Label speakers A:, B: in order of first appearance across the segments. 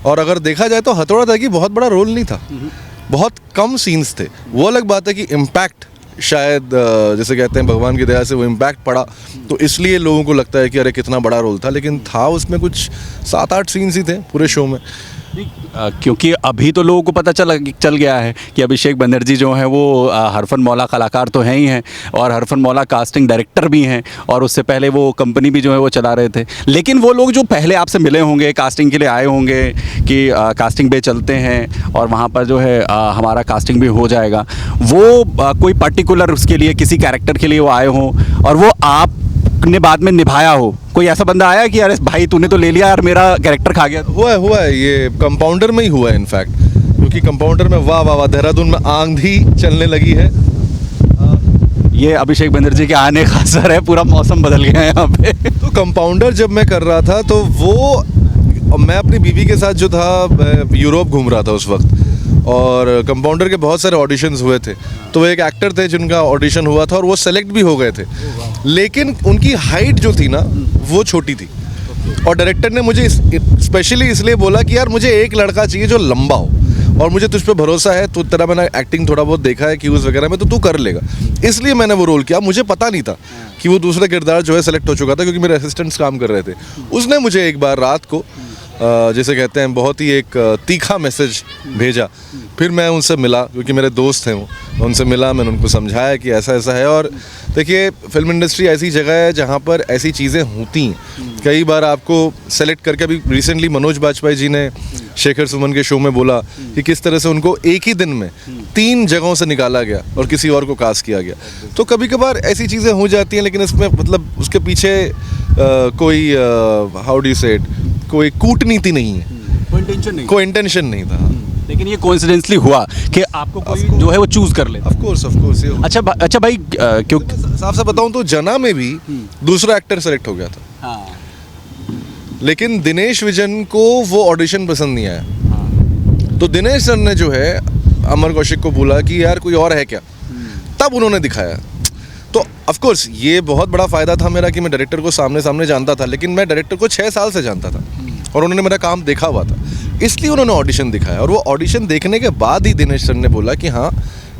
A: और अगर देखा जाए तो हथौड़ा त्यागी बहुत बड़ा रोल नहीं था, बहुत कम सीन्स थे। वो अलग बात है कि इम्पैक्ट शायद जैसे कहते हैं भगवान की दया से वो इम्पैक्ट पड़ा, तो इसलिए लोगों को लगता है कि अरे कितना बड़ा रोल था, लेकिन था उसमें कुछ 7-8 सीन्स ही थे पूरे शो में।
B: क्योंकि अभी तो लोगों को पता चल गया है कि अभिषेक बनर्जी जो हैं वो हरफन मौला कलाकार तो हैं ही हैं, और हरफन मौला कास्टिंग डायरेक्टर भी हैं, और उससे पहले वो कंपनी भी जो है वो चला रहे थे। लेकिन वो लोग जो पहले आपसे मिले होंगे, कास्टिंग के लिए आए होंगे कि कास्टिंग पे चलते हैं और वहाँ पर जो है हमारा कास्टिंग भी हो जाएगा, वो कोई पर्टिकुलर उसके लिए किसी कैरेक्टर के लिए वो आए हों और वो आपने बाद में निभाया हो, कोई ऐसा बंदा आया कि अरे भाई तूने तो ले लिया यार, मेरा कैरेक्टर खा गया?
A: हुआ है ये कंपाउंडर में ही हुआ है इनफैक्ट, क्योंकि कंपाउंडर में वाह वाह वाह देहरादून में आंधी चलने लगी है।
B: ये अभिषेक बनर्जी के आने का असर है, पूरा मौसम बदल गया है यहाँ पे।
A: तो कंपाउंडर जब मैं कर रहा था तो वो मैं अपनी बीवी के साथ जो था यूरोप घूम रहा था उस वक्त, और कंपाउंडर के बहुत सारे ऑडिशंस हुए थे, तो वो एक एक्टर थे जिनका ऑडिशन हुआ था और वो सेलेक्ट भी हो गए थे, लेकिन उनकी हाइट जो थी ना वो छोटी थी, और डायरेक्टर ने मुझे स्पेशली इसलिए बोला कि यार मुझे एक लड़का चाहिए जो लंबा हो, और मुझे तुझ पे भरोसा है, तो तेरा मैंने एक्टिंग थोड़ा बहुत देखा है क्यूज वगैरह में, तो तू कर लेगा, इसलिए मैंने वो रोल किया। मुझे पता नहीं था कि वो दूसरा किरदार जो है सेलेक्ट हो चुका था, क्योंकि मेरे असिस्टेंट्स काम कर रहे थे। उसने मुझे एक बार रात को जैसे कहते हैं बहुत ही एक तीखा मैसेज भेजा, फिर मैं उनसे मिला क्योंकि मेरे दोस्त हैं वो, उनसे मिला, मैंने उनको समझाया कि ऐसा ऐसा है। और देखिए फिल्म इंडस्ट्री ऐसी जगह है जहाँ पर ऐसी चीज़ें होती हैं, कई बार आपको सेलेक्ट करके, अभी रिसेंटली मनोज बाजपेयी जी ने शेखर सुमन के शो में बोला कि किस तरह से उनको एक ही दिन में 3 जगहों से निकाला गया और किसी और को कास्ट किया गया। तो कभी कभार ऐसी चीज़ें हो जाती हैं, लेकिन इसमें मतलब उसके पीछे कोई हाउ डू यू से इट, कोई कूटनीति नहीं है, कोई इंटेंशन नहीं था।
B: लेकिन ये कोइंसिडेंटली हुआ कि आपको कोई जो है वो चूज कर ले।
A: Of course.
B: अच्छा भाई, क्योंकि
A: साफ साफ बताऊं तो जना में भी दूसरा एक्टर सेलेक्ट हो गया था,
B: हाँ।
A: लेकिन दिनेश विजन को वो ऑडिशन पसंद नहीं आया, तो दिनेश सर ने जो है अमर कौशिक को बोला कि यार कोई और है क्या, तब उन्होंने दिखाया। तो ऑफ कोर्स ये बहुत बड़ा फ़ायदा था मेरा कि मैं डायरेक्टर को सामने सामने जानता था, लेकिन मैं डायरेक्टर को 6 साल से जानता था और उन्होंने मेरा काम देखा हुआ था, इसलिए उन्होंने ऑडिशन दिखाया, और वो ऑडिशन देखने के बाद ही दिनेश सर ने बोला कि हाँ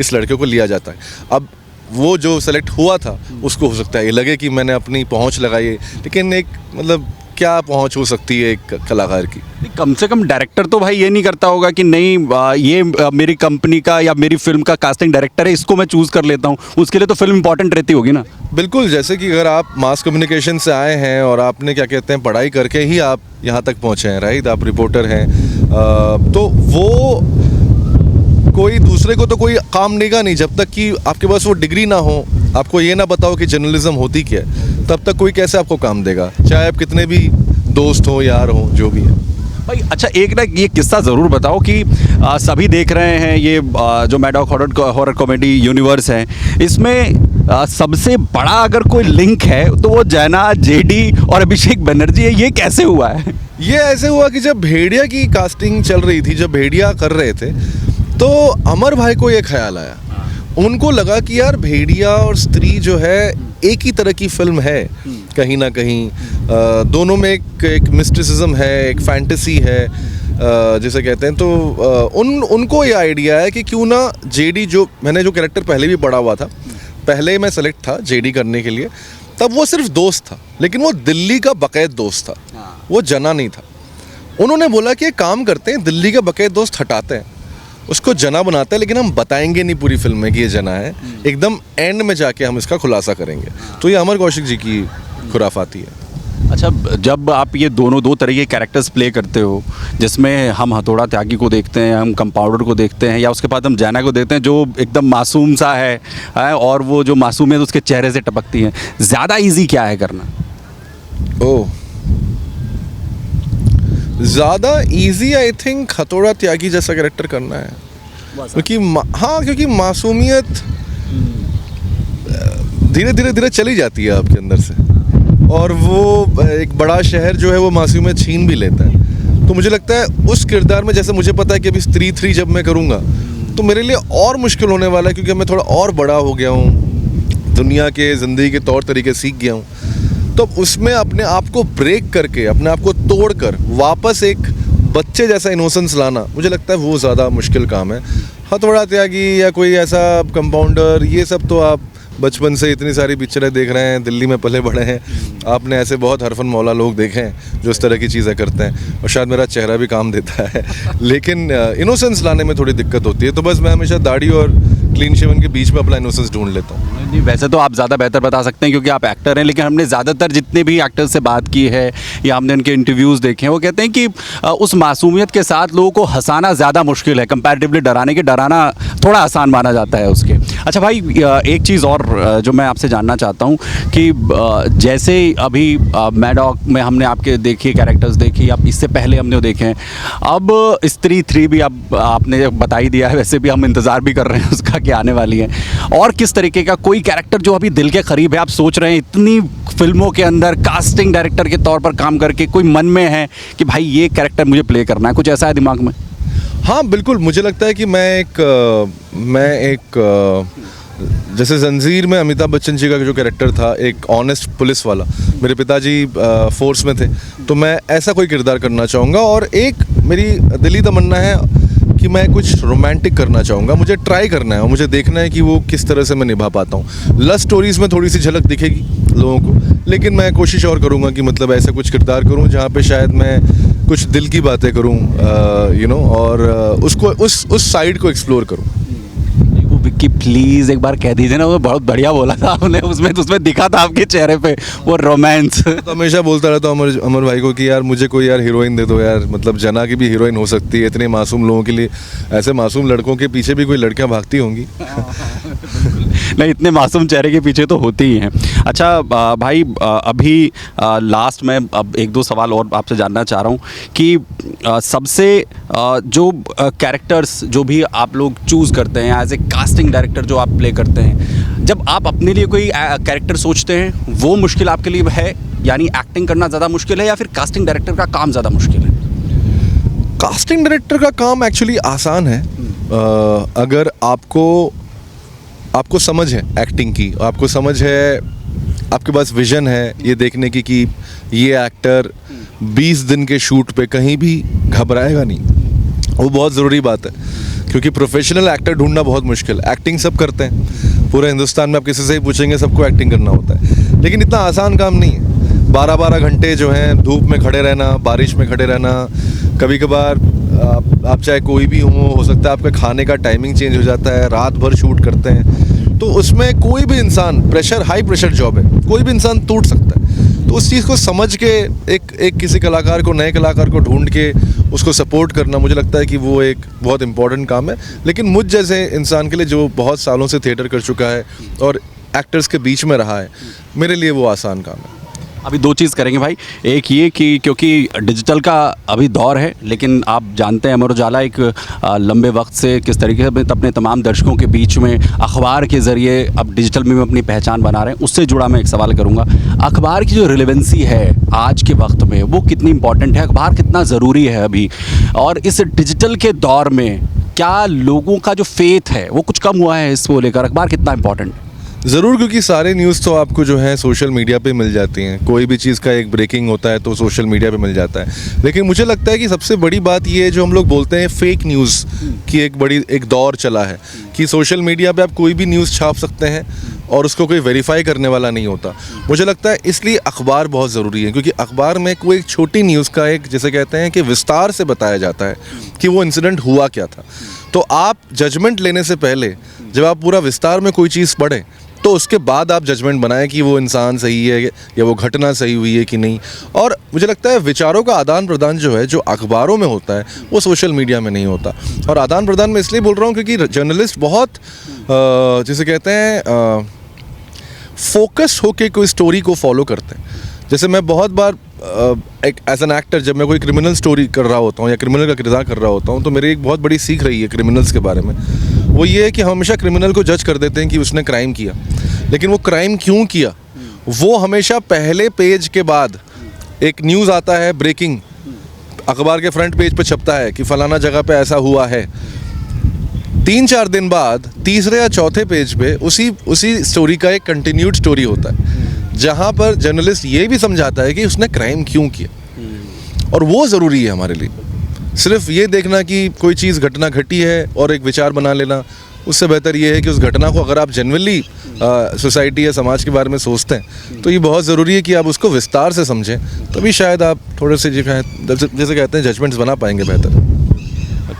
A: इस लड़के को लिया जाता है। अब वो जो सेलेक्ट हुआ था उसको हो सकता है ये लगे कि मैंने अपनी पहुंच लगाई है, लेकिन एक मतलब क्या पहुंच हो सकती है एक कलाकार की।
B: कम से कम डायरेक्टर तो भाई ये नहीं करता होगा कि नहीं ये मेरी कंपनी का या मेरी फिल्म का कास्टिंग डायरेक्टर है, इसको मैं चूज़ कर लेता हूँ, उसके लिए तो फिल्म इंपॉर्टेंट रहती होगी ना।
A: बिल्कुल, जैसे कि अगर आप मास कम्युनिकेशन से आए हैं और आपने क्या कहते हैं पढ़ाई करके ही आप यहाँ तक पहुँचे हैं, राइट, आप रिपोर्टर हैं, तो वो कोई दूसरे को तो कोई काम देगा नहीं जब तक कि आपके पास वो डिग्री ना हो, आपको ये ना बताओ कि जर्नलिज्म होती क्या है, तब तक कोई कैसे आपको काम देगा, चाहे आप कितने भी दोस्त हो, यार हो, जो भी है
B: भाई। अच्छा एक ना ये किस्सा ज़रूर बताओ कि सभी देख रहे हैं ये जो मैड हॉरर कॉमेडी यूनिवर्स है, इसमें सबसे बड़ा अगर कोई लिंक है तो वो जैना, जेडी और अभिषेक बनर्जी है। ये कैसे हुआ है?
A: ये ऐसे हुआ कि जब भेड़िया की कास्टिंग चल रही थी, जब भेड़िया कर रहे थे, तो अमर भाई को ये ख्याल आया, उनको लगा कि यार भेड़िया और स्त्री जो है एक ही तरह की फिल्म है, कहीं ना कहीं दोनों में एक मिस्टिसिज्म है, एक फैंटेसी है, जैसे कहते हैं। तो उनको ये आइडिया है कि क्यों ना जेडी, जो मैंने जो कैरेक्टर पहले भी पढ़ा हुआ था, पहले मैं सेलेक्ट था जेडी करने के लिए, तब वो सिर्फ दोस्त था, लेकिन वो दिल्ली का बकैत दोस्त था, वो जना नहीं था। उन्होंने बोला कि एक काम करते हैं, दिल्ली का बकैत दोस्त हटाते हैं, उसको जना बनाते हैं, लेकिन हम बताएंगे नहीं पूरी फिल्म में कि ये जना है, एकदम एंड में जाके हम इसका खुलासा करेंगे। तो ये अमर कौशिक जी की खुराफाती है।
B: अच्छा, जब आप ये दो तरह के कैरेक्टर्स प्ले करते हो, जिसमें हम हथौड़ा त्यागी को देखते हैं, हम कंपाउंडर को देखते हैं, या उसके बाद हम जैना को देखते हैं जो एकदम मासूम सा है, और वो जो मासूमियत उसके चेहरे से टपकती है, ज़्यादा इजी क्या है करना?
A: ओह, ज़्यादा इजी आई थिंक हथौड़ा त्यागी जैसा कैरेक्टर करना है, क्योंकि क्योंकि मासूमियत धीरे धीरे चली जाती है आपके अंदर से, और वो एक बड़ा शहर जो है वो मासूमियत छीन भी लेता है। तो मुझे लगता है उस किरदार में, जैसे मुझे पता है कि अभी स्त्री 3 जब मैं करूँगा तो मेरे लिए और मुश्किल होने वाला है, क्योंकि मैं थोड़ा और बड़ा हो गया हूँ, दुनिया के ज़िंदगी के तौर तरीके सीख गया हूँ। तो उसमें अपने आप को ब्रेक करके, अपने आप को तोड़ कर वापस एक बच्चे जैसा इनोसेंस लाना, मुझे लगता है वो ज़्यादा मुश्किल काम है। हथौड़ा त्यागी या कोई ऐसा कंपाउंडर, ये सब तो आप बचपन से इतनी सारी पिक्चरें देख रहे हैं, दिल्ली में पले बड़े हैं, आपने ऐसे बहुत हरफन मौला लोग देखे हैं जो इस तरह की चीज़ें करते हैं, और शायद मेरा चेहरा भी काम देता है। लेकिन इनोसेंस लाने में थोड़ी दिक्कत होती है, तो बस मैं हमेशा दाढ़ी और क्लीन शेवन के बीच में अपना इनोसेंस ढूंढ लेता हूँ।
B: नहीं, वैसे तो आप ज़्यादा बेहतर बता सकते हैं क्योंकि आप एक्टर हैं, लेकिन हमने ज़्यादातर जितने भी एक्टर्स से बात की है या हमने उनके इंटरव्यूज़ देखे हैं, वो कहते हैं कि उस मासूमियत के साथ लोगों को हंसाना ज़्यादा मुश्किल है कंपैरेटिवली डराना थोड़ा आसान माना जाता है उसके। अच्छा भाई, एक चीज़ और जो मैं आपसे जानना चाहता हूँ कि जैसे अभी मैडॉक में हमने आपके देखिए कैरेक्टर्स देखी, अब इससे पहले हमने वो देखे हैं, अब स्त्री 3 भी अब आपने बता ही दिया है, वैसे भी हम इंतज़ार भी कर रहे हैं उसका कि आने वाली है। और किस तरीके का कोई कैरेक्टर जो अभी दिल के करीब है, आप सोच रहे हैं इतनी फिल्मों के अंदर कास्टिंग डायरेक्टर के तौर पर काम करके, कोई मन में है कि भाई ये कैरेक्टर मुझे प्ले करना है, कुछ ऐसा है दिमाग में?
A: हाँ बिल्कुल, मुझे लगता है कि मैं एक जैसे जंजीर में अमिताभ बच्चन जी का जो कैरेक्टर था, एक ऑनेस्ट पुलिस वाला, मेरे पिताजी फोर्स में थे, तो मैं ऐसा कोई किरदार करना चाहूँगा। और एक मेरी दिली तमन्ना है कि मैं कुछ रोमांटिक करना चाहूँगा, मुझे ट्राई करना है और मुझे देखना है कि वो किस तरह से मैं निभा पाता हूँ। लव स्टोरीज़ में थोड़ी सी झलक दिखेगी लोगों को, लेकिन मैं कोशिश और करूँगा कि मतलब ऐसा कुछ किरदार करूँ जहाँ पे शायद मैं कुछ दिल की बातें करूँ, और उसको उस साइड को एक्सप्लोर करूँ।
B: विक्की प्लीज एक बार कह दीजिए ना, वो बहुत बढ़िया बोला था आपने, उसमें दिखा था आपके चेहरे पे वो रोमांस।
A: तो हमेशा बोलता रहता हूँ अमर भाई को कि यार मुझे कोई यार हीरोइन दे दो यार, मतलब जना की भी हीरोइन हो सकती है, इतने मासूम लोगों के लिए, ऐसे मासूम लड़कों के पीछे भी कोई लड़कियाँ भागती होंगी।
B: नहीं, इतने मासूम चेहरे के पीछे तो होती ही हैं। अच्छा भाई, अभी लास्ट में अब 1-2 सवाल और आपसे जानना चाह रहा हूँ कि सबसे जो कैरेक्टर्स जो भी आप लोग चूज़ करते हैं एज ए कास्टिंग डायरेक्टर जो आप प्ले करते हैं, जब आप अपने लिए कोई कैरेक्टर सोचते हैं, वो मुश्किल आपके लिए है, यानी एक्टिंग करना ज़्यादा मुश्किल है या फिर कास्टिंग डायरेक्टर का काम ज़्यादा मुश्किल है?
A: कास्टिंग डायरेक्टर का काम एक्चुअली आसान है, अगर आपको समझ है एक्टिंग की, आपको समझ है, आपके पास विजन है ये देखने की कि ये एक्टर 20 दिन के शूट पे कहीं भी घबराएगा नहीं, वो बहुत ज़रूरी बात है, क्योंकि प्रोफेशनल एक्टर ढूंढना बहुत मुश्किल। एक्टिंग सब करते हैं, पूरे हिंदुस्तान में आप किसी से ही पूछेंगे सबको एक्टिंग करना होता है, लेकिन इतना आसान काम नहीं है। 12-12 घंटे जो हैं धूप में खड़े रहना, बारिश में खड़े रहना, कभी कभार आप चाहे कोई भी हो सकता है आपका खाने का टाइमिंग चेंज हो जाता है, रात भर शूट करते हैं, तो उसमें कोई भी इंसान, हाई प्रेशर जॉब है, कोई भी इंसान टूट सकता है। तो उस चीज़ को समझ के एक किसी कलाकार को, नए कलाकार को ढूंढ के उसको सपोर्ट करना, मुझे लगता है कि वो एक बहुत इंपॉर्टेंट काम है। लेकिन मुझ जैसे इंसान के लिए जो बहुत सालों से थिएटर कर चुका है और एक्टर्स के बीच में रहा है, मेरे लिए वो आसान काम है।
B: अभी 2 चीज़ करेंगे भाई, एक ये कि क्योंकि डिजिटल का अभी दौर है, लेकिन आप जानते हैं अमर उजाला एक लंबे वक्त से किस तरीके से अपने तमाम दर्शकों के बीच में अखबार के ज़रिए अब डिजिटल में अपनी पहचान बना रहे हैं, उससे जुड़ा मैं एक सवाल करूंगा। अखबार की जो रिलेवेंसी है आज के वक्त में, वो कितनी इंपॉर्टेंट है, अखबार कितना ज़रूरी है अभी, और इस डिजिटल के दौर में क्या लोगों का जो फेथ है वो कुछ कम हुआ है इसको लेकर? अखबार कितना इंपॉर्टेंट है?
A: ज़रूर, क्योंकि सारे न्यूज़ तो आपको जो है सोशल मीडिया पे मिल जाती हैं, कोई भी चीज़ का एक ब्रेकिंग होता है तो सोशल मीडिया पे मिल जाता है। लेकिन मुझे लगता है कि सबसे बड़ी बात ये है, जो हम लोग बोलते हैं फेक न्यूज़ की एक दौर चला है कि सोशल मीडिया पे आप कोई भी न्यूज़ छाप सकते हैं और उसको कोई वेरीफाई करने वाला नहीं होता। मुझे लगता है इसलिए अखबार बहुत ज़रूरी है, क्योंकि अखबार में कोई एक छोटी न्यूज़ का एक, जैसे कहते हैं कि विस्तार से बताया जाता है कि वो इंसिडेंट हुआ क्या था। तो आप जजमेंट लेने से पहले जब आप पूरा विस्तार में कोई चीज़ पढ़ें, तो उसके बाद आप जजमेंट बनाएं कि वो इंसान सही है या वो घटना सही हुई है कि नहीं। और मुझे लगता है विचारों का आदान प्रदान जो है, जो अखबारों में होता है, वो सोशल मीडिया में नहीं होता। और आदान प्रदान में इसलिए बोल रहा हूँ क्योंकि जर्नलिस्ट बहुत जिसे कहते हैं फोकस होके कोई स्टोरी को फॉलो करते हैं। जैसे मैं बहुत बार एक एज एन एक्टर जब मैं कोई क्रिमिनल स्टोरी कर रहा होता हूँ या क्रिमिनल का किरदार कर रहा होता हूँ, तो मेरी एक बहुत बड़ी सीख रही है क्रिमिनल्स के बारे में। वो ये है कि हम हमेशा क्रिमिनल को जज कर देते हैं कि उसने क्राइम किया, लेकिन वो क्राइम क्यों किया वो हमेशा पहले पेज के बाद एक न्यूज़ आता है, ब्रेकिंग अखबार के फ्रंट पेज पे छपता है कि फलाना जगह पे ऐसा हुआ है। 3-4 दिन बाद तीसरे या चौथे पेज पे उसी स्टोरी का एक कंटिन्यूड स्टोरी होता है, जहाँ पर जर्नलिस्ट ये भी समझाता है कि उसने क्राइम क्यों किया, और वो ज़रूरी है हमारे लिए। सिर्फ ये देखना कि कोई चीज़ घटना घटी है और एक विचार बना लेना, उससे बेहतर ये है कि उस घटना को अगर आप जनरली सोसाइटी या समाज के बारे में सोचते हैं तो ये बहुत ज़रूरी है कि आप उसको विस्तार से समझें, तभी शायद आप थोड़े से जैसे कहते हैं जजमेंट्स बना पाएंगे बेहतर।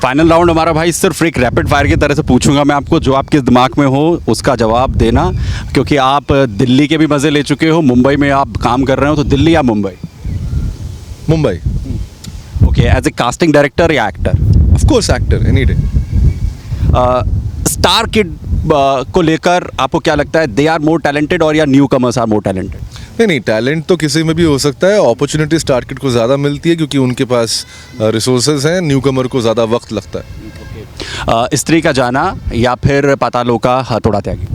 B: फाइनल राउंड हमारा भाई, सिर्फ एक रैपिड फायर की तरह से पूछूंगा मैं आपको, जो आपके दिमाग में हो उसका जवाब देना, क्योंकि आप दिल्ली के भी मज़े ले चुके हो, मुंबई में आप काम कर रहे हो, तो दिल्ली या Mumbai?
A: Mumbai.
B: Okay, as a casting director या actor?
A: Of course actor, any day.
B: Star kid को लेकर आपको क्या लगता है, दे आर मोर टैलेंटेड और या newcomers are more talented?
A: नहीं, टैलेंट तो किसी में भी हो सकता है, अपॉर्चुनिटी स्टार किड को ज़्यादा मिलती है क्योंकि उनके पास रिसोर्सेज हैं, न्यू कमर को ज़्यादा वक्त लगता है।
B: स्त्री का जाना या फिर पातालों का हथौड़ा त्यागी?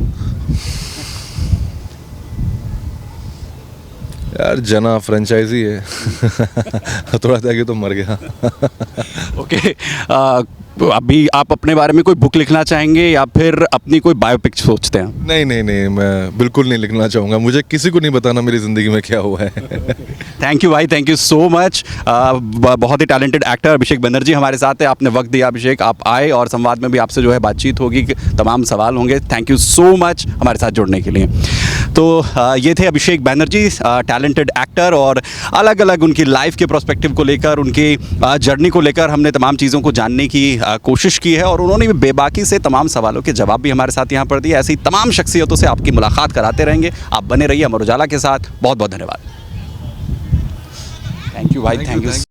A: यार जना फ्रेंचाइजी है। थोड़ा त्यागी तो मर गया।
B: ओके, अभी आप अपने बारे में कोई बुक लिखना चाहेंगे या फिर अपनी कोई बायोपिक सोचते हैं?
A: नहीं नहीं नहीं, मैं बिल्कुल नहीं लिखना चाहूँगा, मुझे किसी को नहीं बताना मेरी ज़िंदगी में क्या हुआ है।
B: थैंक यू भाई, थैंक यू सो मच। बहुत ही टैलेंटेड एक्टर अभिषेक बनर्जी हमारे साथ है, आपने वक्त दिया अभिषेक, आप आए और संवाद में भी आपसे जो है बातचीत होगी, तमाम सवाल होंगे। थैंक यू सो मच हमारे साथ जुड़ने के लिए। तो ये थे अभिषेक बनर्जी, टैलेंटेड एक्टर, और अलग अलग उनकी लाइफ के प्रोस्पेक्टिव को लेकर, उनकी जर्नी को लेकर हमने तमाम चीज़ों को जानने की कोशिश की है, और उन्होंने भी बेबाकी से तमाम सवालों के जवाब भी हमारे साथ यहाँ पर दिए। ऐसी तमाम शख्सियतों से आपकी मुलाकात कराते रहेंगे, आप बने रहिए अमर उजाला के साथ। बहुत बहुत धन्यवाद। थैंक यू भाई, थैंक यू।